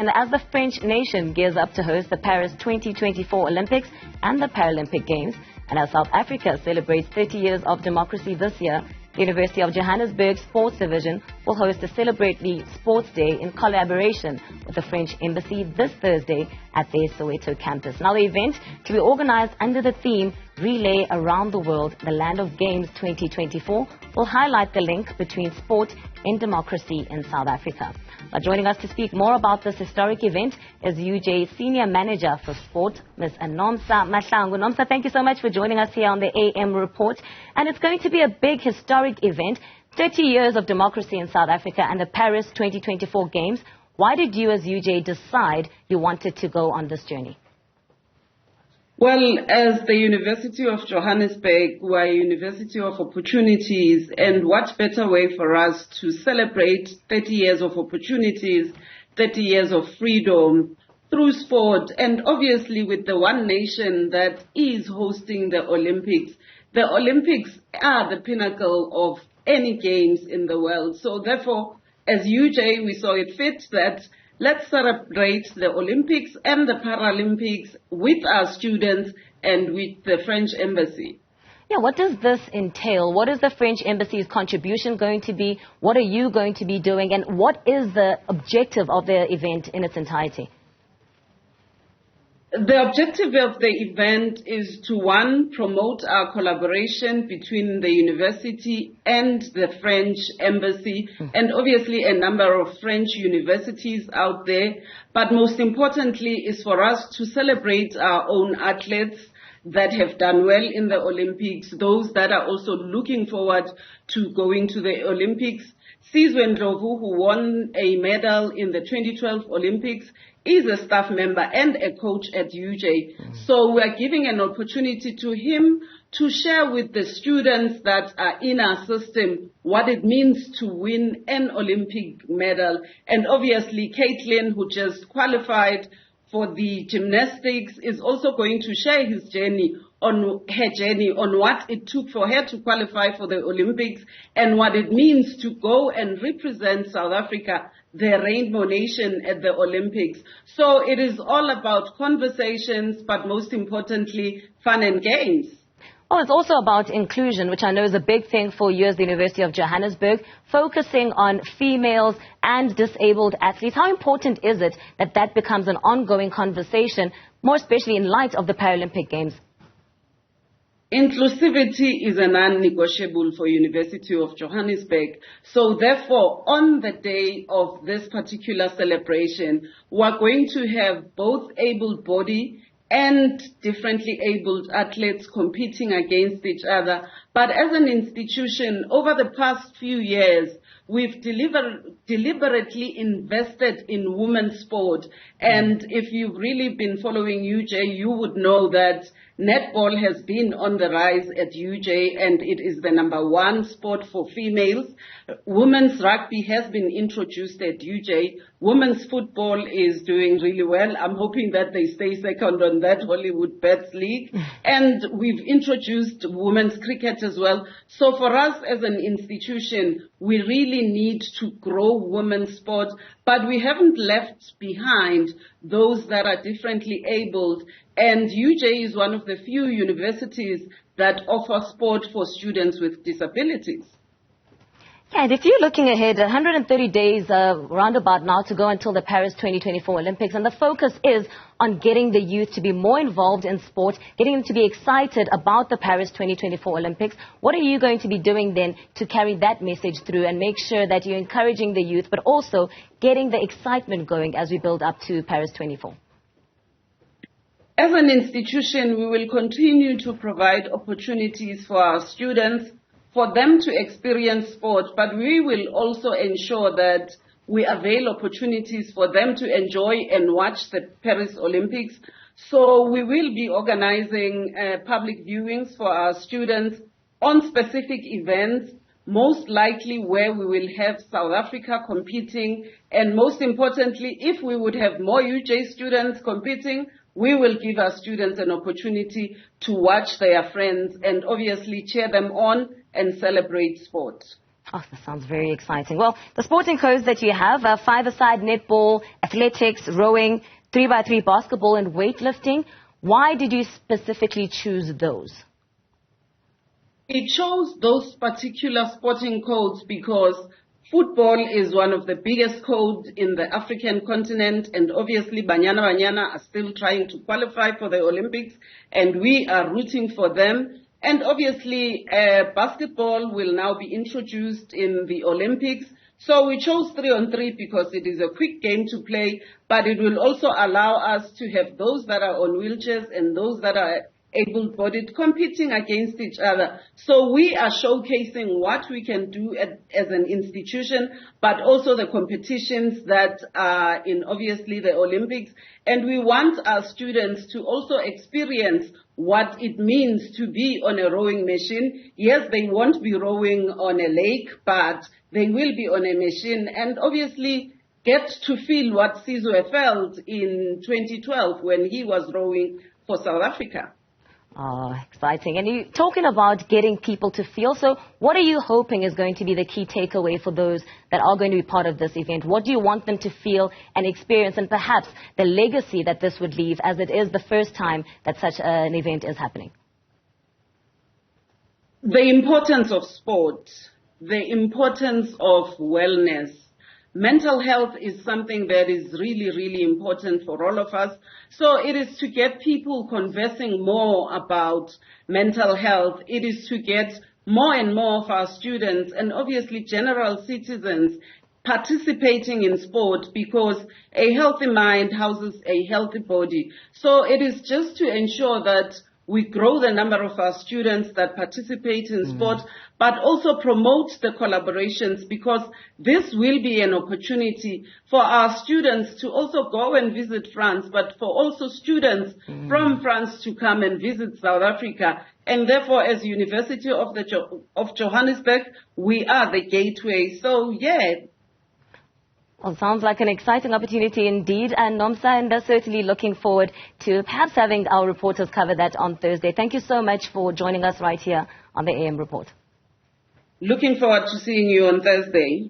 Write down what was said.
And as the French nation gears up to host the Paris 2024 Olympics and the Paralympic Games, and as South Africa celebrates 30 years of democracy this year, the University of Johannesburg Sports Division will host a Celebratory Sports Day in collaboration with the French Embassy this Thursday at their Soweto campus. Now, the event, to be organized under the theme Relay Around the World, the Land of Games 2024, will highlight the link between sport and democracy in South Africa. Now, joining us to speak more about this historic event is UJ Senior Manager for Sport, Ms. Nomsa Mahlangu. Nomsa, thank you so much for joining us here on the AM Report. And it's going to be a big historic event, 30 years of democracy in South Africa and the Paris 2024 Games. Why did you as UJ decide you wanted to go on this journey? Well, as the University of Johannesburg, we're a university of opportunities, and what better way for us to celebrate 30 years of opportunities, 30 years of freedom through sport, and obviously with the one nation that is hosting the Olympics. The Olympics are the pinnacle of any games in the world. So therefore, as UJ, we saw it fit that let's celebrate the Olympics and the Paralympics with our students and with the French Embassy. Yeah, what does this entail? What is the French Embassy's contribution going to be? What are you going to be doing? And what is the objective of the event in its entirety? The objective of the event is to, one, promote our collaboration between the university and the French Embassy, and obviously a number of French universities out there. But most importantly is for us to celebrate our own athletes that have done well in the Olympics, those that are also looking forward to going to the Olympics. Sizwe Ndlovu, who won a medal in the 2012 Olympics, is a staff member and a coach at UJ. So we are giving an opportunity to him to share with the students that are in our system what it means to win an Olympic medal. And obviously, Caitlin, who just qualified for the gymnastics, is also going to share her journey on what it took for her to qualify for the Olympics and what it means to go and represent South Africa, the Rainbow Nation, at the Olympics. So it is all about conversations, but most importantly, fun and games. Well, it's also about inclusion, which I know is a big thing for you as the University of Johannesburg, focusing on females and disabled athletes. How important is it that that becomes an ongoing conversation, more especially in light of the Paralympic Games? Inclusivity is a non-negotiable for University of Johannesburg. So therefore, on the day of this particular celebration, we're going to have both able-bodied and differently abled athletes competing against each other. But as an institution, over the past few years, we've deliberately invested in women's sport. And if you've really been following UJ, you would know that netball has been on the rise at UJ, and it is the #1 sport for females. Women's rugby has been introduced at UJ. Women's football is doing really well. I'm hoping that they stay second on that Hollywood Bets League. And we've introduced women's cricket as well. So for us as an institution, we really need to grow women's sport, but we haven't left behind those that are differently abled. And UJ is one of the few universities that offer sport for students with disabilities. Yeah, and if you're looking ahead, 130 days roundabout now to go until the Paris 2024 Olympics, and the focus is on getting the youth to be more involved in sport, getting them to be excited about the Paris 2024 Olympics. What are you going to be doing then to carry that message through and make sure that you're encouraging the youth, but also getting the excitement going as we build up to Paris 24? As an institution, we will continue to provide opportunities for our students, for them to experience sport, but we will also ensure that we avail opportunities for them to enjoy and watch the Paris Olympics. So we will be organizing public viewings for our students on specific events, most likely where we will have South Africa competing. And most importantly, if we would have more UJ students competing, we will give our students an opportunity to watch their friends and obviously cheer them on and celebrate sport. Oh, that sounds very exciting. Well, the sporting codes that you have are five-a-side netball, athletics, rowing, 3x3 basketball, and weightlifting. Why did you specifically choose those? We chose those particular sporting codes because football is one of the biggest codes in the African continent, and obviously Banyana Banyana are still trying to qualify for the Olympics, and we are rooting for them. And obviously basketball will now be introduced in the Olympics. So we chose 3-on-3 because it is a quick game to play, but it will also allow us to have those that are on wheelchairs and those that are able-bodied competing against each other. So we are showcasing what we can do as an institution, but also the competitions that are in obviously the Olympics. And we want our students to also experience what it means to be on a rowing machine. Yes, they won't be rowing on a lake, but they will be on a machine and obviously get to feel what Sizwe felt in 2012 when he was rowing for South Africa. Oh, exciting. And you're talking about getting people to feel. So what are you hoping is going to be the key takeaway for those that are going to be part of this event? What do you want them to feel and experience, and perhaps the legacy that this would leave, as it is the first time that such an event is happening? The importance of sport, the importance of wellness. Mental health is something that is really, really important for all of us. So it is to get people conversing more about mental health. It is to get more and more of our students and obviously general citizens participating in sport, because a healthy mind houses a healthy body. So it is just to ensure that we grow the number of our students that participate in sport, but also promote the collaborations, because this will be an opportunity for our students to also go and visit France, but for also students from France to come and visit South Africa. And therefore, as University of Johannesburg, we are the gateway. So, yeah. Well, sounds like an exciting opportunity indeed, and Nomsa, and they're certainly looking forward to perhaps having our reporters cover that on Thursday. Thank you so much for joining us right here on the AM Report. Looking forward to seeing you on Thursday.